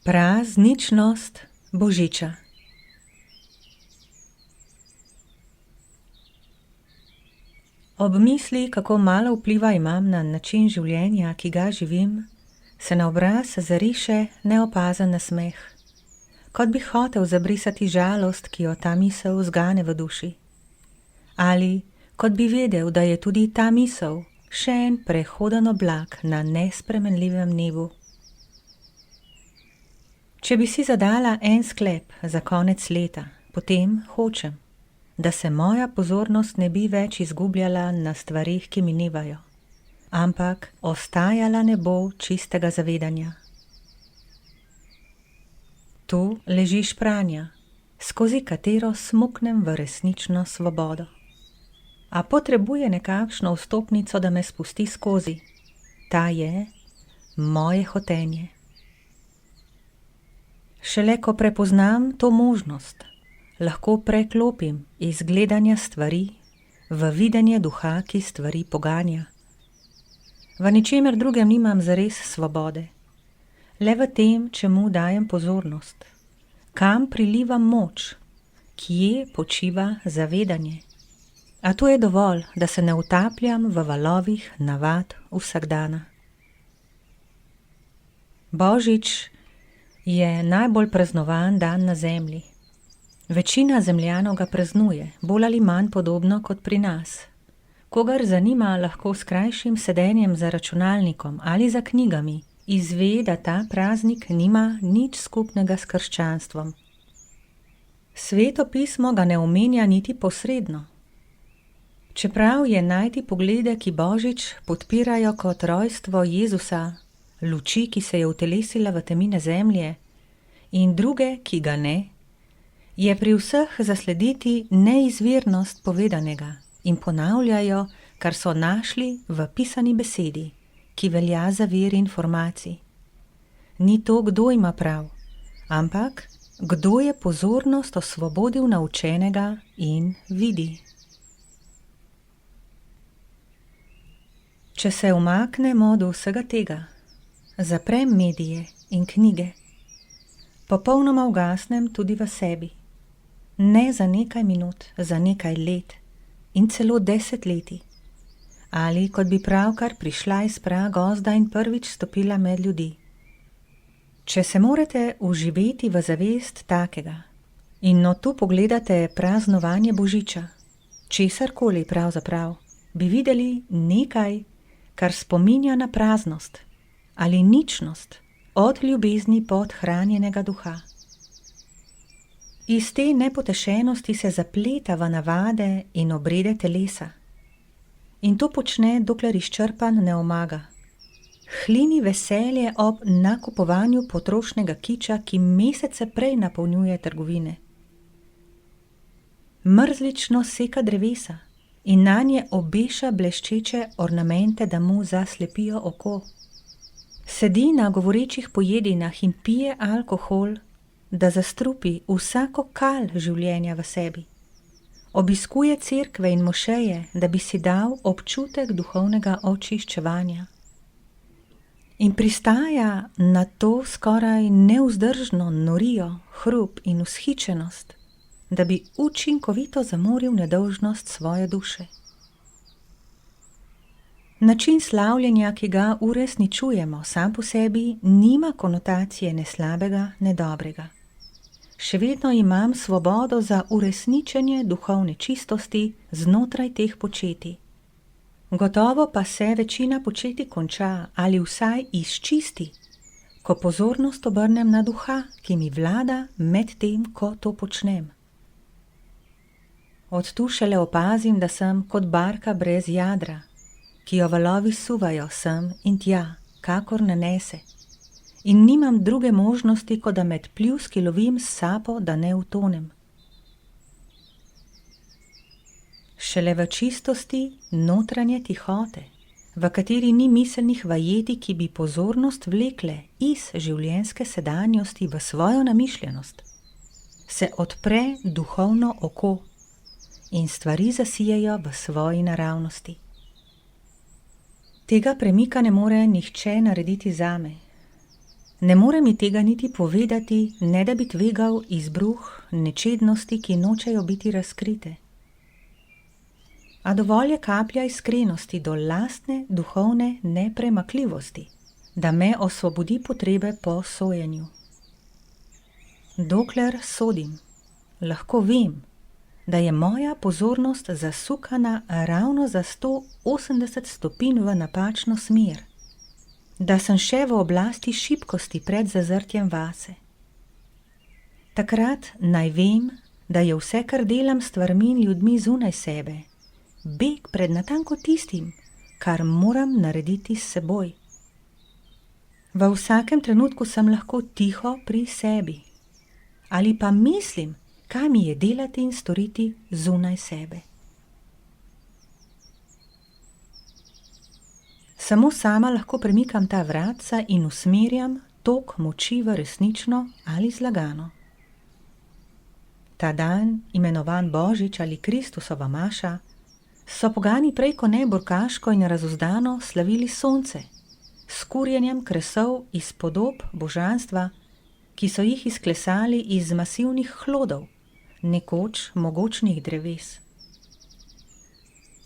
Prazničnost Božiča. Ob misli, kako malo vpliva imam na način življenja, ki ga živim, se na obraz zariše neopazen nasmeh, kot bi hotel zabrisati žalost, ki jo ta misel zgane v duši. Ali kot bi vedel, da je tudi ta misel še en prehoden oblak na nespremenljivem nebu. Če bi si zadala en sklep za konec leta, potem hočem, da se moja pozornost ne bi več izgubljala na stvarih, ki minevajo, ampak ostajala ne bo čistega zavedanja. Tu leži špranja, skozi katero smuknem v resnično svobodo. A potrebuje nekakšno vstopnico, da me spusti skozi. Ta je moje hotenje. Šele ko prepoznam to možnost, lahko preklopim iz gledanja stvari v videnje duha, ki stvari poganja. V ničemer drugem nimam zares svobode, le v tem, čemu dajem pozornost, kam prilivam moč, kje počiva zavedanje. A to je dovolj, da se ne utapljam v valovih navad vsakdana. Božič je najbolj praznovan dan na zemlji. Večina zemljanov ga praznuje, bolj ali manj podobno kot pri nas. Kogar zanima, lahko s krajšim sedenjem za računalnikom ali za knjigami izve, da ta praznik nima nič skupnega s krščanstvom. Sveto pismo ga ne omenja niti posredno. Čeprav je najti poglede, ki Božič podpirajo kot rojstvo Jezusa, luči, ki se je utelesila v temine zemlje, in druge, ki ga ne, je pri vseh zaslediti neizvirnost povedanega in ponavljajo, kar so našli v pisani besedi, ki velja za vir informacij. Ni to, kdo ima prav, ampak kdo je pozornost osvobodil naučenega in vidi. Če se umaknemo od vsega tega, zaprem medije in knjige, popolnoma ugasnem tudi v sebi, ne za nekaj minut, za nekaj let in celo desetletij, ali kot bi pravkar prišla iz praha gozda in prvič stopila med ljudi. Če se morate vživeti v zavest takega in no tu pogledate praznovanje Božiča, česarkoli pravzaprav, bi videli nekaj, kar spominja na praznost ali ničnost od ljubezni podhranjenega duha. Iz te nepotešenosti se zapleta v navade in obrede telesa. In to počne, dokler izčrpan ne omaga. Hlini veselje ob nakupovanju potrošnega kiča, ki mesece prej napolnjuje trgovine. Mrzlično seka drevesa in nanje obeša bleščeče ornamente, da mu zaslepijo oko. Sedi na govorečih pojedinah in pije alkohol, da zastrupi vsako kal življenja v sebi. Obiskuje cerkve in mošeje, da bi si dal občutek duhovnega očiščevanja. In pristaja na to skoraj nevzdržno norijo, hrup in vzhičenost, da bi učinkovito zamoril nedolžnost svoje duše. Način slavljenja, ki ga uresničujemo sam po sebi, nima konotacije ne slabega, ne dobrega. Še vedno imam svobodo za uresničenje duhovne čistosti znotraj teh početij. Gotovo pa se večina početij konča ali vsaj izčisti, ko pozornost obrnem na duha, ki mi vlada med tem, ko to počnem. Od tu šele opazim, da sem kot barka brez jadra, ki jo valovi suvajo sem in tja, kakor nanese, in nimam druge možnosti, kot da med pljuski lovim s sapo, da ne utonem. Šele v čistosti notranje tihote, v kateri ni miselnih vajeti, ki bi pozornost vlekle iz življenjske sedanjosti v svojo namišljenost, se odpre duhovno oko in stvari zasijejo v svoji naravnosti. Tega premika ne more nihče narediti zame. Ne more mi tega niti povedati, ne da bi tvegal izbruh nečednosti, ki nočejo biti razkrite. A dovolj je kaplja iskrenosti do lastne duhovne nepremakljivosti, da me osvobodi potrebe po sojenju. Dokler sodim, lahko vem, da je moja pozornost zasukana ravno za 180 stopinj v napačno smer, da sem še v oblasti šibkosti pred zazrtjem vase. Takrat naj vem, da je vse, kar delam s stvarmi in ljudmi zunaj sebe, beg pred natanko tistim, kar moram narediti s seboj. V vsakem trenutku sem lahko tiho pri sebi. Ali pa mislim, kaj mi je delati in storiti zunaj sebe. Samo sama lahko premikam ta vratca in usmerjam tok moči v resnično ali zlagano. Ta dan, imenovan Božič ali Kristusova maša, so pogani prej ko ne burkaško in razuzdano slavili sonce, s kurjenjem kresov iz podob božanstva, ki so jih izklesali iz masivnih hlodov, nekoč mogočnih dreves.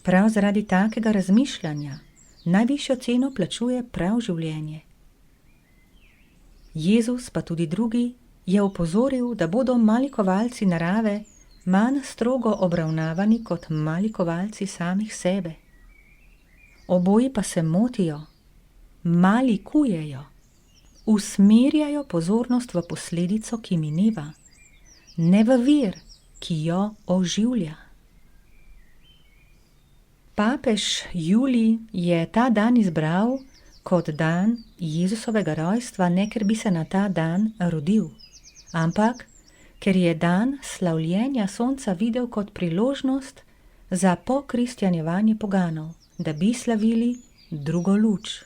Prav zaradi takega razmišljanja najvišjo ceno plačuje prav življenje. Jezus, pa tudi drugi, je opozoril, da bodo malikovalci narave manj strogo obravnavani kot malikovalci samih sebe. Oboji pa se motijo, malikujejo, usmerjajo pozornost v posledico, ki mineva, ne v vir, ki jo oživlja. Papež Julij je ta dan izbral kot dan Jezusovega rojstva, ne ker bi se na ta dan rodil, ampak ker je dan slavljenja sonca videl kot priložnost za pokristjanjevanje poganov, da bi slavili drugo luč.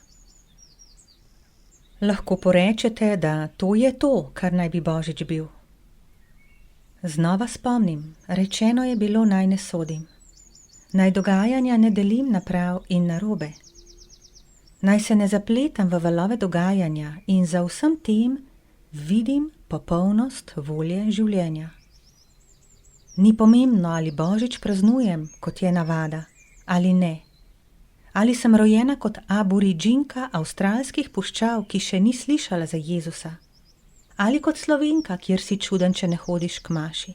Lahko porečete, da to je to, kar naj bi Božič bil. Znova spomnim, rečeno je bilo, naj ne sodim. Naj dogajanja ne delim na prav in narobe. Naj se ne zapletam v valove dogajanja in za vsem tem vidim popolnost volje življenja. Ni pomembno, ali Božič praznujem, kot je navada, ali ne. Ali sem rojena kot aboriginka avstralskih puščav, ki še ni slišala za Jezusa, ali kot Slovenka, kjer si čuden, če ne hodiš k maši.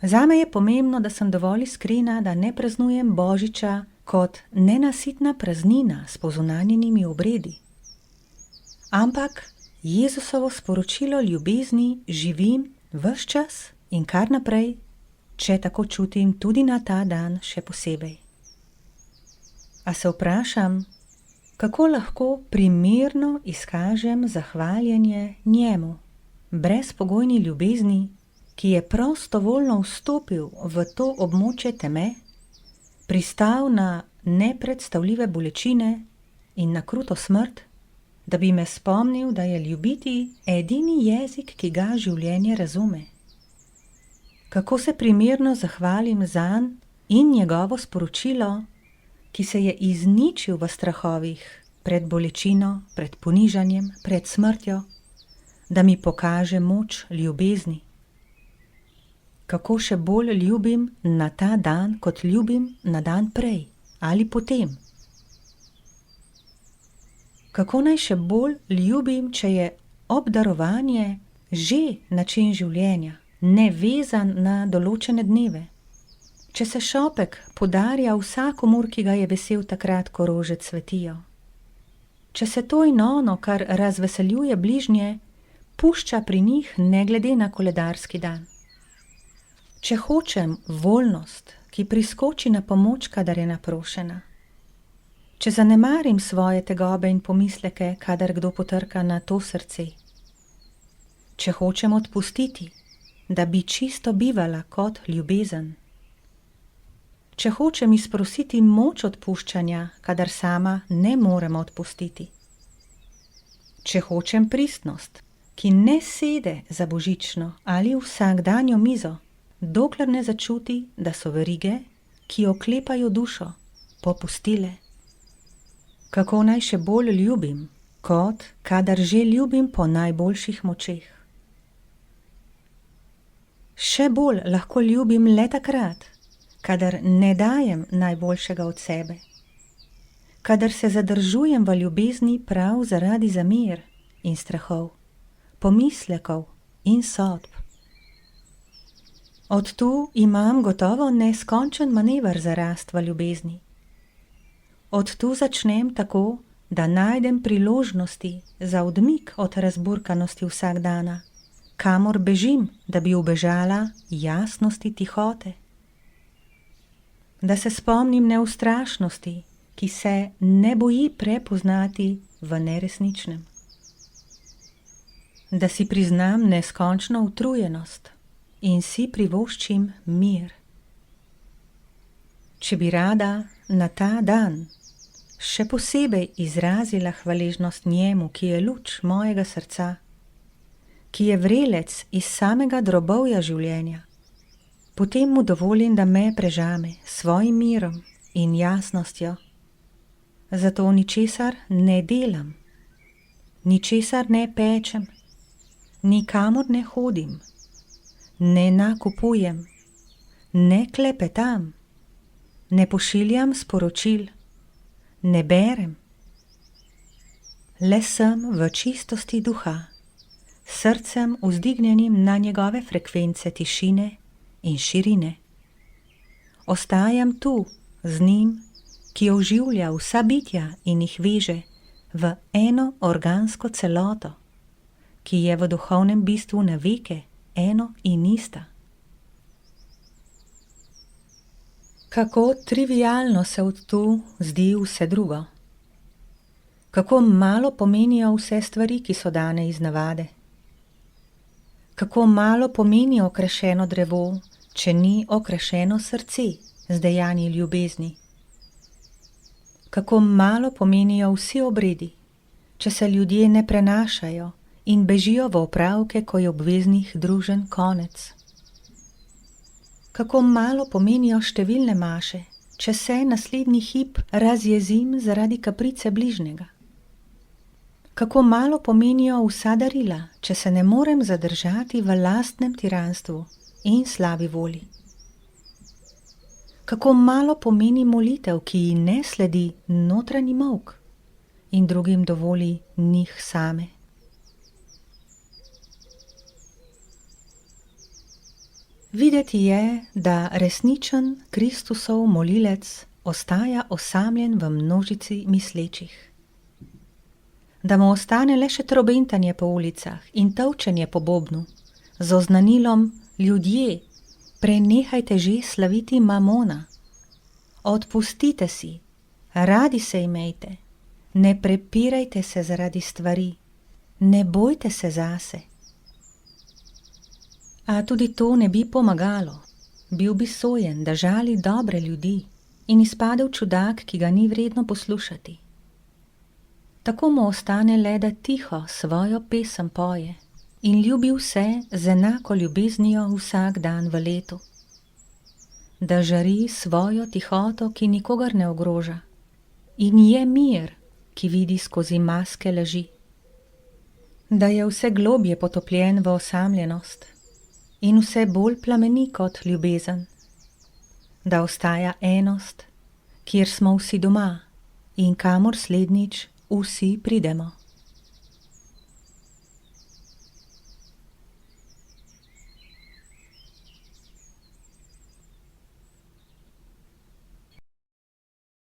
Zame je pomembno, da sem dovolj iskrena, da ne praznujem Božiča kot nenasitna praznina s pozunanjenimi obredi. Ampak Jezusovo sporočilo ljubezni živim ves čas in kar naprej, če tako čutim tudi na ta dan še posebej. A se vprašam, kako lahko primerno izkažem zahvaljenje njemu, brezpogojni ljubezni, ki je prostovoljno vstopil v to območje teme, pristal na nepredstavljive bolečine in na kruto smrt, da bi me spomnil, da je ljubiti edini jezik, ki ga življenje razume. Kako se primerno zahvalim zanj in njegovo sporočilo, ki se je izničil v strahovih pred bolečino, pred ponižanjem, pred smrtjo, da mi pokaže moč ljubezni. Kako še bolj ljubim na ta dan, kot ljubim na dan prej ali potem. Kako naj še bolj ljubim, če je obdarovanje že način življenja, ne vezan na določene dneve. Če se šopek podarja vsakomur, ki ga je vesel takrat, ko rože cvetijo. Če se to in ono, kar razveseljuje bližnje, pušča pri njih ne glede na koledarski dan. Če hočem voljnost, ki priskoči na pomoč, kadar je naprošena. Če zanemarim svoje tegobe in pomisleke, kadar kdo potrka na to srce. Če hočem odpustiti, da bi čisto bivala kot ljubezen. Če hočem izprositi moč odpuščanja, kadar sama ne morem odpustiti. Če hočem pristnost, ki ne sede za božično ali vsakdanjo mizo, dokler ne začuti, da so verige, ki oklepajo dušo, popustile. Kako naj še bolj ljubim, kot kadar že ljubim po najboljših močeh. Še bolj lahko ljubim le takrat, kadar ne dajem najboljšega od sebe, kadar se zadržujem v ljubezni prav zaradi zamer in strahov, pomislekov in sodb. Od tu imam gotovo neskončen manever za rast v ljubezni. Od tu začnem tako, da najdem priložnosti za odmik od razburkanosti vsakdana, kamor bežim, da bi ubežala jasnosti tihote. Da se spomnim neustrašnosti, ki se ne boji prepoznati v neresničnem. Da si priznam neskončno utrujenost in si privoščim mir. Če bi rada na ta dan še posebej izrazila hvaležnost njemu, ki je luč mojega srca, ki je vrelec iz samega drobovja življenja, potem mu dovolim, da me prežame s svojim mirom in jasnostjo. Zato ničesar ne delam, ničesar ne pečem, nikamor ne hodim, ne nakupujem, ne klepetam, ne pošiljam sporočil, ne berem. Le sem v čistosti duha, srcem vzdignjenim na njegove frekvence tišine in širine. Ostajam tu z njim, ki oživlja vsa bitja in jih veže v eno organsko celoto, ki je v duhovnem bistvu na veke eno in ista. Kako trivialno se od tu zdi vse drugo. Kako malo pomenijo vse stvari, ki so dane iz navade. Kako malo pomeni okrašeno drevo, če ni okrašeno srce z dejanji ljubezni. Kako malo pomenijo vsi obredi, če se ljudje ne prenašajo in bežijo v opravke, ko je obveznih druženj konec. Kako malo pomenijo številne maše, če se naslednji hip razjezim zaradi kaprice bližnjega. Kako malo pomenijo vsa darila, če se ne morem zadržati v lastnem tiranstvu in slabi volji. Kako malo pomeni molitev, ki ji ne sledi notranji molk in drugim dovoli njih same. Videti je, da resničen Kristusov molilec ostaja osamljen v množici mislečih. Da mu ostane le še trobentanje po ulicah in tolčenje po bobnu, z oznanilom: ljudje, prenehajte že slaviti mamona, odpustite si, radi se imejte, ne prepirajte se zaradi stvari, ne bojte se zase. A tudi to ne bi pomagalo. Bil bi sojen, da žali dobre ljudi in izpadel čudak, ki ga ni vredno poslušati. Tako mu ostane le, da tiho svojo pesem poje in ljubi vse z enako ljubeznijo vsak dan v letu. Da žari svojo tihoto, ki nikogar ne ogroža, in je mir, ki vidi skozi maske laži. Da je vse globje potopljen v osamljenost in vse bolj plameni kot ljubezen. Da ostaja enost, kjer smo vsi doma in kamor slednjič vsi pridemo.